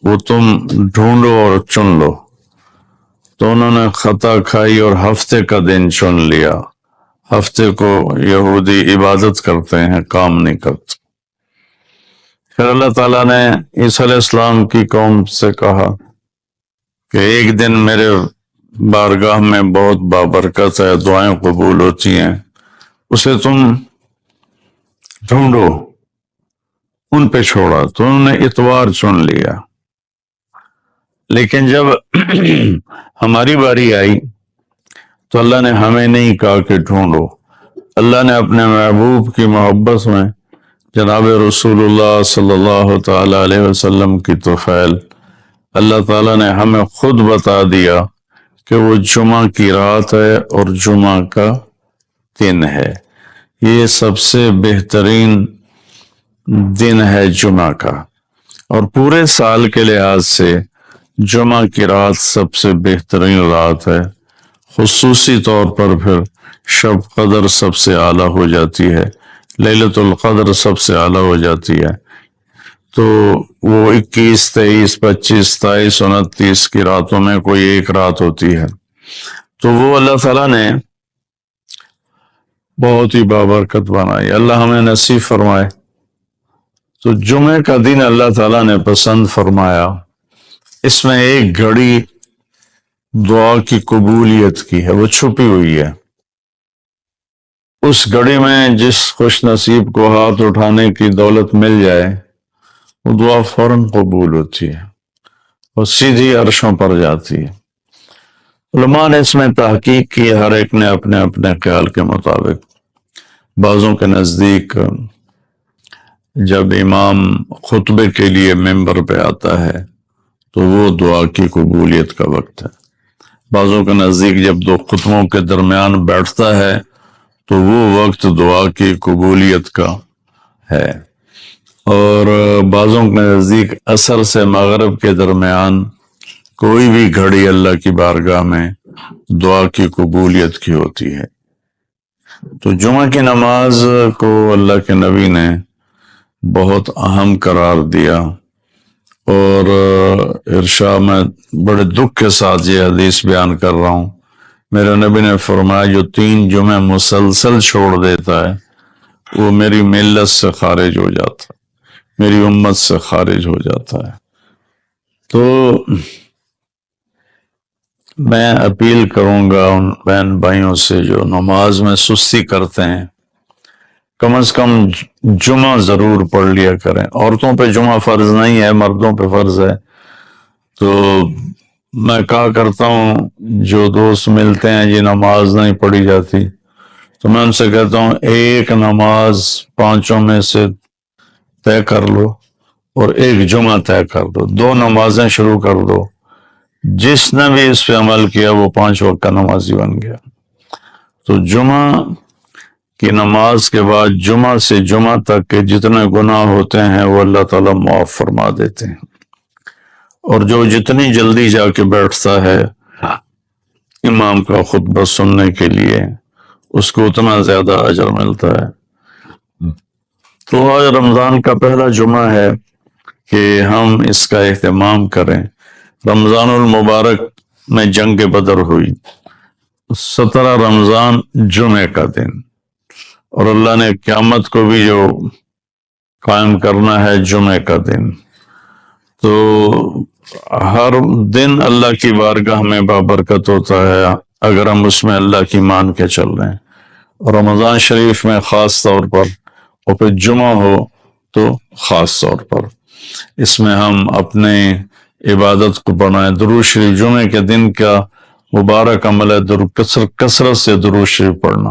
وہ تم ڈھونڈو اور چن لو. تو انہوں نے خطا کھائی اور ہفتے کا دن چن لیا. ہفتے کو یہودی عبادت کرتے ہیں، کام نہیں کرتے. پھر اللہ تعالیٰ نے عیسیٰ علیہ السلام کی قوم سے کہا کہ ایک دن میرے بارگاہ میں بہت بابرکت ہے، دعائیں قبول ہوتی ہیں، اسے تم ڈھونڈو. ان پہ چھوڑا تو انہوں نے اتوار چن لیا. لیکن جب ہماری باری آئی تو اللہ نے ہمیں نہیں کہا کہ ڈھونڈو. اللہ نے اپنے محبوب کی محبت میں جناب رسول اللہ صلی اللہ تعالی علیہ وسلم کی طفیل اللہ تعالیٰ نے ہمیں خود بتا دیا کہ وہ جمعہ کی رات ہے اور جمعہ کا دن ہے. یہ سب سے بہترین دن ہے جمعہ کا، اور پورے سال کے لحاظ سے جمعہ کی رات سب سے بہترین رات ہے. خصوصی طور پر پھر شب قدر سب سے اعلیٰ ہو جاتی ہے، لیلۃ القدر سب سے اعلیٰ ہو جاتی ہے. تو وہ 21، 23، 25، 27، 29 کی راتوں میں کوئی ایک رات ہوتی ہے. تو وہ اللہ تعالیٰ نے بہت ہی بابرکت بنائی. اللہ ہمیں نصیب فرمائے. تو جمعے کا دن اللہ تعالیٰ نے پسند فرمایا. اس میں ایک گھڑی دعا کی قبولیت کی ہے، وہ چھپی ہوئی ہے. اس گھڑی میں جس خوش نصیب کو ہاتھ اٹھانے کی دولت مل جائے وہ دعا فوراً قبول ہوتی ہے اور سیدھی عرشوں پر جاتی ہے. علماء نے اس میں تحقیق کی، ہر ایک نے اپنے اپنے خیال کے مطابق. بعضوں کے نزدیک جب امام خطبے کے لیے ممبر پہ آتا ہے تو وہ دعا کی قبولیت کا وقت ہے. بعضوں کے نزدیک جب دو خطبوں کے درمیان بیٹھتا ہے تو وہ وقت دعا کی قبولیت کا ہے. اور بعضوں کے نزدیک عصر سے مغرب کے درمیان کوئی بھی گھڑی اللہ کی بارگاہ میں دعا کی قبولیت کی ہوتی ہے. تو جمعہ کی نماز کو اللہ کے نبی نے بہت اہم قرار دیا، اور ارشاد میں بڑے دکھ کے ساتھ یہ حدیث بیان کر رہا ہوں. میرے نبی نے فرمایا جو 3 جمعے مسلسل چھوڑ دیتا ہے وہ میری ملت سے خارج ہو جاتا ہے، میری امت سے خارج ہو جاتا ہے. تو میں اپیل کروں گا ان بہن بھائیوں سے جو نماز میں سستی کرتے ہیں، کم از کم جمعہ ضرور پڑھ لیا کریں. عورتوں پہ جمعہ فرض نہیں ہے، مردوں پہ فرض ہے. تو میں کہا کرتا ہوں جو دوست ملتے ہیں جی نماز نہیں پڑھی جاتی، تو میں ان سے کہتا ہوں ایک نماز 5 میں سے طے کر لو اور ایک جمعہ طے کر دو، 2 نمازیں شروع کر دو. جس نے بھی اس پہ عمل کیا وہ 5 وقت کا نمازی بن گیا. تو جمعہ کی نماز کے بعد جمعہ سے جمعہ تک کے جتنے گناہ ہوتے ہیں وہ اللہ تعالیٰ معاف فرما دیتے ہیں. اور جو جتنی جلدی جا کے بیٹھتا ہے امام کا خطبہ سننے کے لیے اس کو اتنا زیادہ اجر ملتا ہے. تو آج رمضان کا پہلا جمعہ ہے کہ ہم اس کا اہتمام کریں. رمضان المبارک میں جنگ بدر ہوئی، 17 رمضان جمعے کا دن، اور اللہ نے قیامت کو بھی جو قائم کرنا ہے جمعے کا دن. تو ہر دن اللہ کی بارگاہ میں بابرکت ہوتا ہے اگر ہم اس میں اللہ کی مان کے چل رہے ہیں. اور رمضان شریف میں خاص طور پر، اور پھر جمعہ ہو تو خاص طور پر، اس میں ہم اپنے عبادت کو بڑھائیں. درود شریف جمعے کے دن کا مبارک عمل ہے، کثرت سے درود شریف پڑھنا.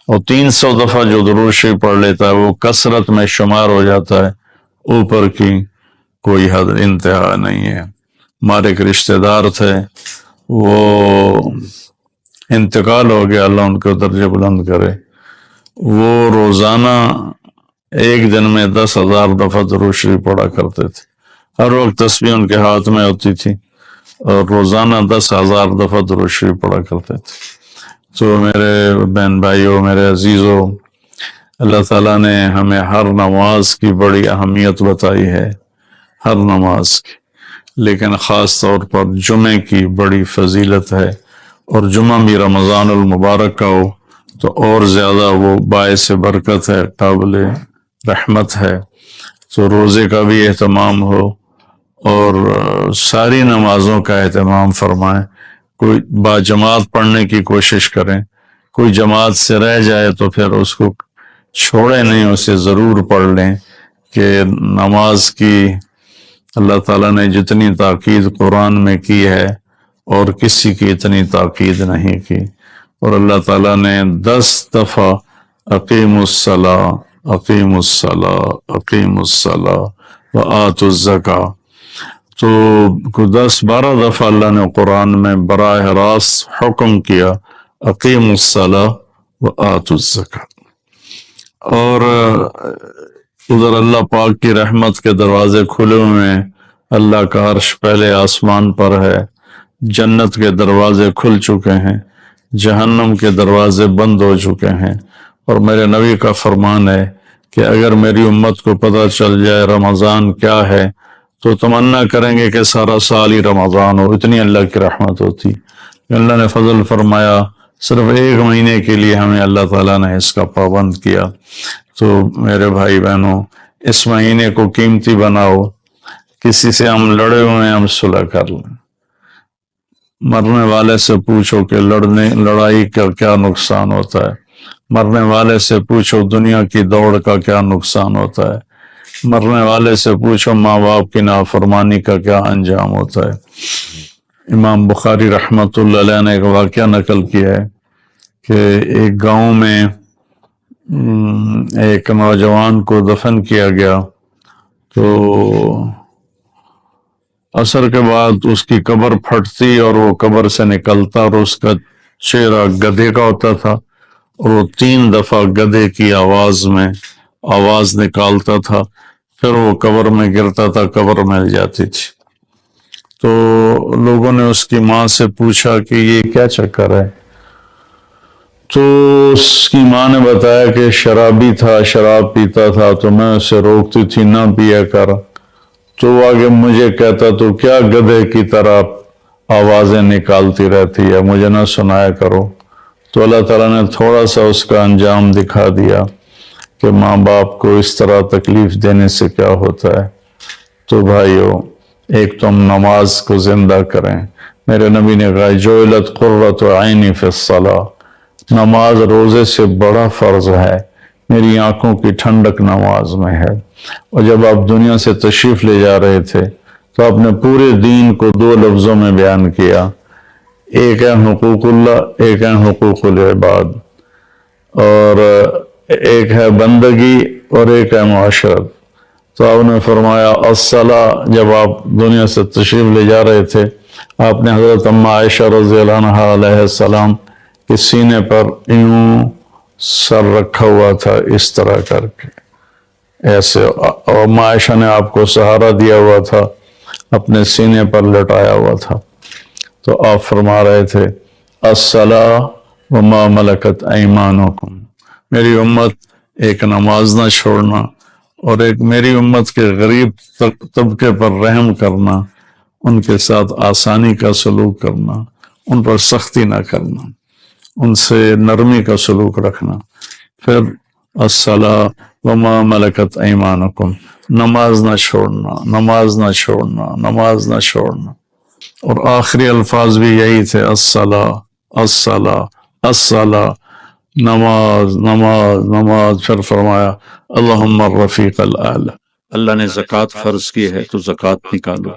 اور 300 دفعہ جو درود شریف پڑھ لیتا ہے وہ کثرت میں شمار ہو جاتا ہے، اوپر کی کوئی حد انتہا نہیں ہے. ہمارے ایک رشتہ دار تھے، وہ انتقال ہو گیا، اللہ ان کو درجہ بلند کرے. وہ روزانہ ایک دن میں 10,000 دفعہ درود شریف پڑھا کرتے تھے. ہر وقت تسبیح ان کے ہاتھ میں ہوتی تھی اور روزانہ 10,000 دفعہ درود شریف پڑھا کرتے تھے. تو میرے بہن بھائیوں، میرے عزیزوں، اللہ تعالیٰ نے ہمیں ہر نماز کی بڑی اہمیت بتائی ہے، ہر نماز کی. لیکن خاص طور پر جمعے کی بڑی فضیلت ہے، اور جمعہ بھی رمضان المبارک کا ہو تو اور زیادہ وہ باعث برکت ہے، قابل رحمت ہے۔ تو روزے کا بھی اہتمام ہو، اور ساری نمازوں کا اہتمام فرمائیں، کوئی با جماعت پڑھنے کی کوشش کریں، کوئی جماعت سے رہ جائے تو پھر اس کو چھوڑے نہیں، اسے ضرور پڑھ لیں، کہ نماز کی اللہ تعالیٰ نے جتنی تاکید قرآن میں کی ہے اور کسی کی اتنی تاکید نہیں کی۔ اور اللہ تعالیٰ نے 10 دفعہ اقیم الصلاۃ، اقیم الصلاۃ، اقیم الصلاۃ وآتوا الزکاۃ، تو 10-12 دفعہ اللہ نے قرآن میں براہ راست حکم کیا اقیم الصلاۃ وآتوا الزکاۃ۔ اور ادھر اللہ پاک کی رحمت کے دروازے کھلے ہوئے ہیں، اللہ کا عرش پہلے آسمان پر ہے، جنت کے دروازے کھل چکے ہیں، جہنم کے دروازے بند ہو چکے ہیں۔ اور میرے نبی کا فرمان ہے کہ اگر میری امت کو پتہ چل جائے رمضان کیا ہے تو تمنا کریں گے کہ سارا سال ہی رمضان ہو، اتنی اللہ کی رحمت ہوتی۔ اللہ نے فضل فرمایا، صرف 1 مہینے کے لیے ہمیں اللہ تعالیٰ نے اس کا پابند کیا۔ تو میرے بھائی بہنوں، اس مہینے کو قیمتی بناؤ، کسی سے ہم لڑے ہوئے ہیں ہم صلح کر لیں، مرنے والے سے پوچھو کہ لڑائی کا کیا نقصان ہوتا ہے، مرنے والے سے پوچھو دنیا کی دوڑ کا کیا نقصان ہوتا ہے، مرنے والے سے پوچھو ماں باپ کی نافرمانی کا کیا انجام ہوتا ہے۔ امام بخاری رحمۃ اللہ علیہ نے ایک واقعہ نقل کیا ہے کہ ایک گاؤں میں ایک نوجوان کو دفن کیا گیا، تو عصر کے بعد اس کی قبر پھٹتی اور وہ قبر سے نکلتا، اور اس کا چہرہ گدھے کا ہوتا تھا، اور وہ 3 دفعہ گدھے کی آواز میں آواز نکالتا تھا، پھر وہ قبر میں گرتا تھا، قبر مل جاتی تھی۔ تو لوگوں نے اس کی ماں سے پوچھا کہ یہ کیا چکر ہے؟ تو اس کی ماں نے بتایا کہ شرابی تھا، شراب پیتا تھا، تو میں اسے روکتی تھی نہ پیا کر، تو وہ آگے مجھے کہتا تو کیا گدھے کی طرح آوازیں نکالتی رہتی ہے، مجھے نہ سنایا کرو۔ تو اللہ تعالیٰ نے تھوڑا سا اس کا انجام دکھا دیا کہ ماں باپ کو اس طرح تکلیف دینے سے کیا ہوتا ہے۔ تو بھائیو، ایک تو ہم نماز کو زندہ کریں۔ میرے نبی نے کہا جعلت قرۃ عینی فی الصلاۃ، نماز روزے سے بڑا فرض ہے، میری آنکھوں کی ٹھنڈک نماز میں ہے۔ اور جب آپ دنیا سے تشریف لے جا رہے تھے تو آپ نے پورے دین کو 2 لفظوں میں بیان کیا، ایک ہے حقوق اللہ، ایک ہے حقوق العباد، اور ایک ہے بندگی اور ایک ہے معاشرت۔ تو آپ نے فرمایا الصلاۃ، جب آپ دنیا سے تشریف لے جا رہے تھے آپ نے حضرت اماں عائشہ رضی اللہ عنہا علیہ السلام کے سینے پر یوں سر رکھا ہوا تھا، اس طرح کر کے ایسے، اور اماں عائشہ نے آپ کو سہارا دیا ہوا تھا، اپنے سینے پر لٹایا ہوا تھا۔ تو آپ فرما رہے تھے الصلاۃ وما ملکت ایمانکم، میری امت ایک نماز نہ چھوڑنا، اور ایک میری امت کے غریب طبقے پر رحم کرنا، ان کے ساتھ آسانی کا سلوک کرنا، ان پر سختی نہ کرنا، ان سے نرمی کا سلوک رکھنا۔ پھر الصلاۃ وما ملکت ایمانکم، نماز نہ چھوڑنا، نماز نہ چھوڑنا، نماز نہ چھوڑنا۔ اور آخری الفاظ بھی یہی تھے، الصلاۃ الصلاۃ الصلاۃ، نماز نماز نماز۔ پھر فرمایا اللہم الرفیق الاعلی، اللہ نے زکوٰۃ فرض کی ہے تو زکوٰۃ نکالو۔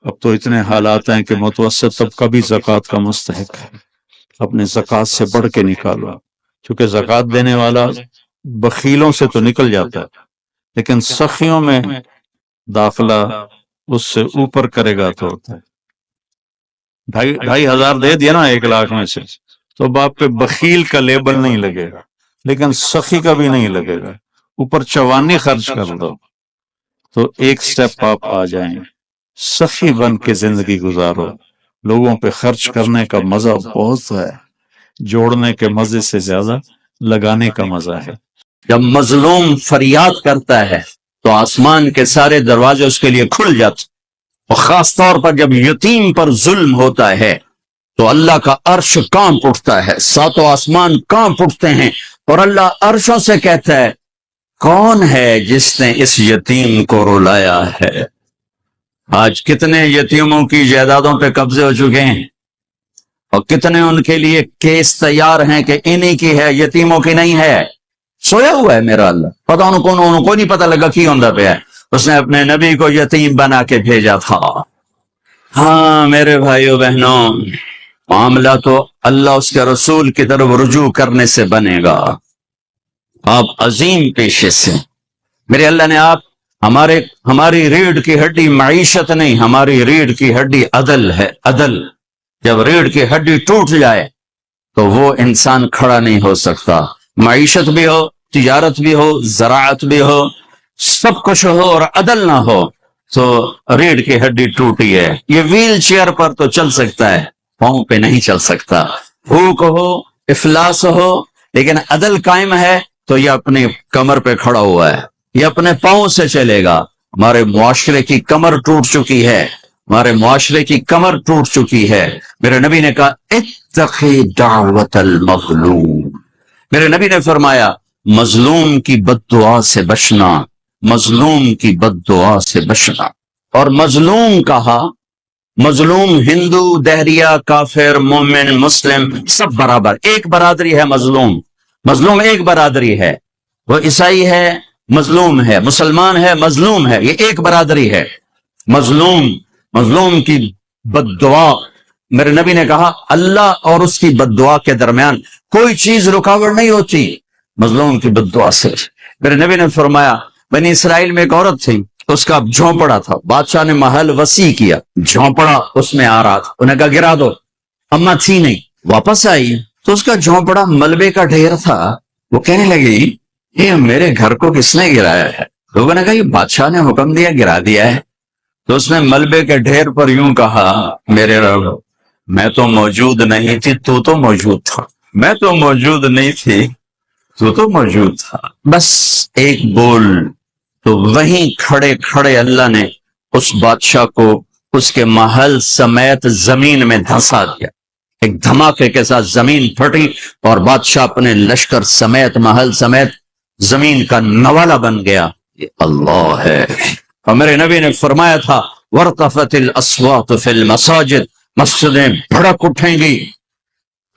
اب تو اتنے حالات ہیں کہ متوسط طبقہ بھی زکوٰۃ کا مستحق ہے، اپنے زکوٰۃ سے بڑھ کے نکالو، کیونکہ زکوٰۃ دینے والا بخیلوں سے تو نکل جاتا ہے، لیکن سخیوں میں داخلہ اس سے اوپر کرے گا تو ہوتا ہے۔ 2,500 دے دیا نا 1,00,000 میں سے، تو اب آپ پہ بخیل کا لیبل نہیں لگے گا، لیکن سخی کا بھی نہیں لگے گا۔ اوپر 54 خرچ کر دو تو ایک سٹیپ آپ آ جائیں، سخی بن کے زندگی گزارو۔ لوگوں پہ خرچ کرنے کا مزہ بہت ہے، جوڑنے کے مزے سے زیادہ لگانے کا مزہ ہے۔ جب مظلوم فریاد کرتا ہے تو آسمان کے سارے دروازے اس کے لیے کھل جاتے، اور خاص طور پر جب یتیم پر ظلم ہوتا ہے تو اللہ کا عرش کانپ اٹھتا ہے، ساتوں آسمان کانپ اٹھتے ہیں، اور اللہ عرشوں سے کہتا ہے کون ہے جس نے اس یتیم کو رلایا ہے؟ آج کتنے یتیموں کی جائیدادوں پہ قبضے ہو چکے ہیں، اور کتنے ان کے لیے کیس تیار ہیں کہ انہی کی ہے، یتیموں کی نہیں ہے۔ سویا ہوا ہے میرا اللہ، پتہ انہوں کو نہیں پتہ لگا کی ہوندہ پہ ہے، اس نے اپنے نبی کو یتیم بنا کے بھیجا تھا۔ ہاں میرے بھائیو بہنوں، معاملہ تو اللہ اس کے رسول کی طرف رجوع کرنے سے بنے گا۔ آپ عظیم پیشے سے، میرے اللہ نے آپ ہماری ریڑھ کی ہڈی معیشت نہیں، ہماری ریڑھ کی ہڈی عدل ہے، عدل۔ جب ریڑھ کی ہڈی ٹوٹ جائے تو وہ انسان کھڑا نہیں ہو سکتا، معیشت بھی ہو، تجارت بھی ہو، زراعت بھی ہو، سب کچھ ہو اور عدل نہ ہو تو ریڑھ کی ہڈی ٹوٹی ہے۔ یہ ویل چیئر پر تو چل سکتا ہے، پاؤں پہ نہیں چل سکتا۔ بھوک ہو، افلاس ہو، لیکن عدل قائم ہے تو یہ اپنی کمر پہ کھڑا ہوا ہے، یہ اپنے پاؤں سے چلے گا۔ ہمارے معاشرے کی کمر ٹوٹ چکی ہے، ہمارے معاشرے کی کمر ٹوٹ چکی ہے۔ میرے نبی نے کہا اتقی دعوت المظلوم، میرے نبی نے فرمایا مظلوم کی بد دعا سے بچنا، مظلوم کی بد دعا سے بچنا۔ اور مظلوم کہا، مظلوم ہندو، دہریہ، کافر، مومن، مسلم سب برابر، ایک برادری ہے۔ مظلوم مظلوم ایک برادری ہے، وہ عیسائی ہے مظلوم ہے، مسلمان ہے مظلوم ہے، یہ ایک برادری ہے۔ مظلوم کی بد دعا، میرے نبی نے کہا اللہ اور اس کی بد دعا کے درمیان کوئی چیز رکاوٹ نہیں ہوتی مظلوم کی بد دعا سے۔ میرے نبی نے فرمایا بنی اسرائیل میں ایک عورت تھی، اس کا جھونپڑا تھا، بادشاہ نے محل وسیع کیا، جھونپڑا اس میں آ رہا تھا، انہیں کہا گرا دو، اما تھی نہیں، واپس آئی تو اس کا جھونپڑا ملبے کا ڈھیر تھا۔ وہ کہنے لگی یہ میرے گھر کو کس نے گرایا ہے؟ لوگوں نے کہا یہ بادشاہ نے حکم دیا، گرا دیا ہے۔ تو اس نے ملبے کے ڈھیر پر یوں کہا میرے رب میں تو موجود نہیں تھی، تو تو موجود تھا، میں تو موجود نہیں تھی، تو تو موجود تھا، بس ایک بول۔ تو وہیں کھڑے کھڑے اللہ نے اس بادشاہ کو اس کے محل سمیت زمین میں دھنسا دیا، ایک دھماکے کے ساتھ زمین پھٹی اور بادشاہ اپنے لشکر سمیت محل سمیت زمین کا نوالا بن گیا۔ یہ اللہ ہے۔ اور میرے نبی نے فرمایا تھا وَارْتَفَتِ الْأَصْوَاتُ فِي الْمَسَاجِدِ، مسجدیں بھڑک اٹھیں گی،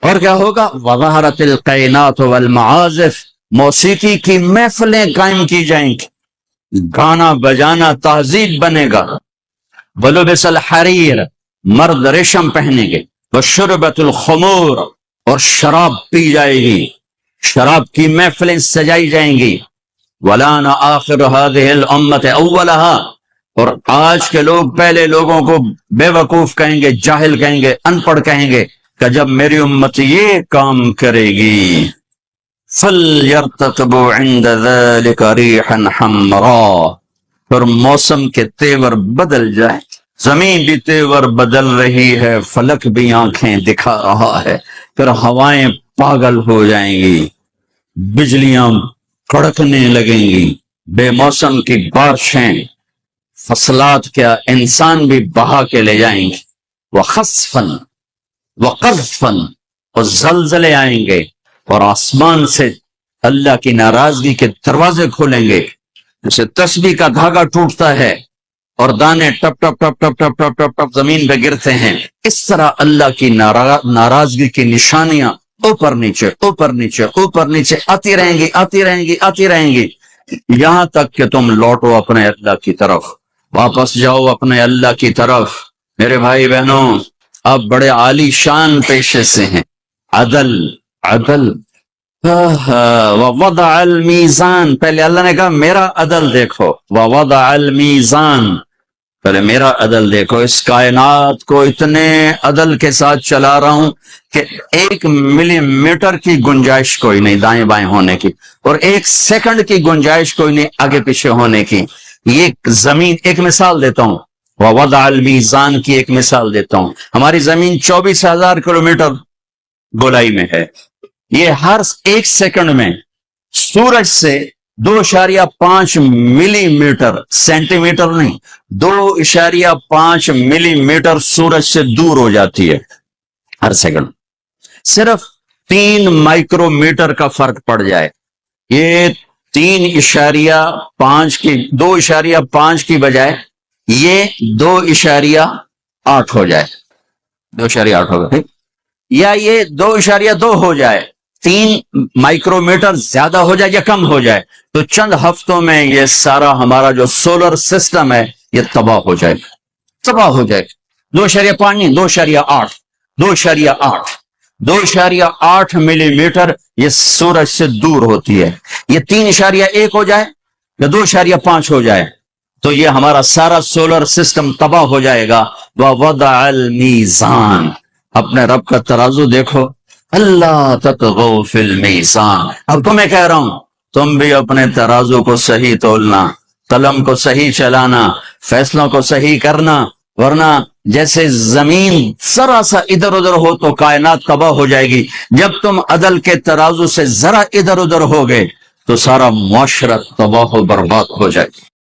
اور کیا ہوگا؟ وَظَهَرَتِ الْقَيْنَاتُ وَالْمَعَازِفُ، موسیقی کی محفلیں قائم کی جائیں گی، گانا بجانا تہذیب بنے گا۔ وَلُبِسَ الْحَرِيرُ، مرد ریشم پہنیں گے۔ وَشُرْبَتُ الْخُمُورُ، اور شراب پی جائے گی، شراب کی محفلیں سجائی جائیں گی۔ وَلَانَ آخِرُ هَذِهِ الْأُمَّةِ أَوَّلَهَا، اور آج کے لوگ پہلے لوگوں کو بے وقوف کہیں گے، جاہل کہیں گے، ان پڑھ کہیں گے کہ جب میری امت یہ کام کرے گی فَلْيَرْتَقِبُوا عِنْدَ ذَلِكَ رِيحًا حَمْرَاءَ، پھر موسم کے تیور بدل جائیں، زمین بھی تیور بدل رہی ہے، فلک بھی آنکھیں دکھا رہا ہے، پھر ہوائیں پاگل ہو جائیں گی، بجلیاں کڑکنے لگیں گی، بے موسم کی بارشیں، فصلات کیا انسان بھی بہا کے لے جائیں گے۔ وَخَسْفًا وَقَذْفًا، اور زلزلے آئیں گے، اور آسمان سے اللہ کی ناراضگی کے دروازے کھولیں گے، جیسے تسبیح کا دھاگا ٹوٹتا ہے اور دانے ٹپ ٹپ ٹپ ٹپ ٹپ ٹپ ٹپ ٹپ زمین پہ گرتے ہیں، اس طرح اللہ کی ناراضگی کی نشانیاں اوپر نیچے اوپر نیچے اوپر نیچے آتی رہیں گی، آتی رہیں گی، آتی رہیں گی، یہاں تک کہ تم لوٹو اپنے اللہ کی طرف، واپس جاؤ اپنے اللہ کی طرف۔ میرے بھائی بہنوں، آپ بڑے عالی شان پیشے سے ہیں، عدل عدل۔ وَوَضَعَ الْمِيزَانَ، پہلے اللہ نے کہا میرا عدل دیکھو، وَوَضَعَ الْمِيزَانَ، پہلے میرا عدل دیکھو، اس کائنات کو اتنے عدل کے ساتھ چلا رہا ہوں کہ 1 ملی میٹر کی گنجائش کوئی نہیں دائیں بائیں ہونے کی، اور 1 سیکنڈ کی گنجائش کوئی نہیں آگے پیچھے ہونے کی۔ یہ زمین، ایک مثال دیتا ہوں، وَوَضَعَ الْمِيزَانَ کی ایک مثال دیتا ہوں، ہماری زمین 24,000 کلومیٹر گولائی میں ہے، یہ ہر 1 سیکنڈ میں سورج سے 2.5 ملی میٹر، سینٹی میٹر نہیں، 2.5 ملی میٹر سورج سے دور ہو جاتی ہے ہر سیکنڈ. صرف 3 مائکرو میٹر کا فرق پڑ جائے، یہ 3.5 کی 2.5 کی بجائے یہ 2.8 ہو جائے، 2.8 ہوگا ٹھیک، یا یہ 2.2 ہو جائے، 3 مائکرو میٹر زیادہ ہو جائے یا کم ہو جائے، تو چند ہفتوں میں یہ سارا ہمارا جو سولر سسٹم ہے یہ تباہ ہو جائے گا، تباہ ہو جائے گا. 2.5 نہیں، 2.8 2.8 ملی میٹر یہ سورج سے دور ہوتی ہے. یہ 3.1 ہو جائے یا 2.5 ہو جائے تو یہ ہمارا سارا سولر سسٹم تباہ ہو جائے گا. وَوَضَعَ الْمِيزَانَ، اپنے رب کا ترازو دیکھو، اللہ تطغوا فی المیزان. اب تمہیں کہہ رہا ہوں تم بھی اپنے ترازو کو صحیح تولنا، قلم کو صحیح چلانا، فیصلوں کو صحیح کرنا، ورنہ جیسے زمین ذرا سا ادھر ادھر ہو تو کائنات تباہ ہو جائے گی. جب تم عدل کے ترازو سے ذرا ادھر ادھر ہو گئے تو سارا معاشرہ تباہ و برباد ہو جائے گی.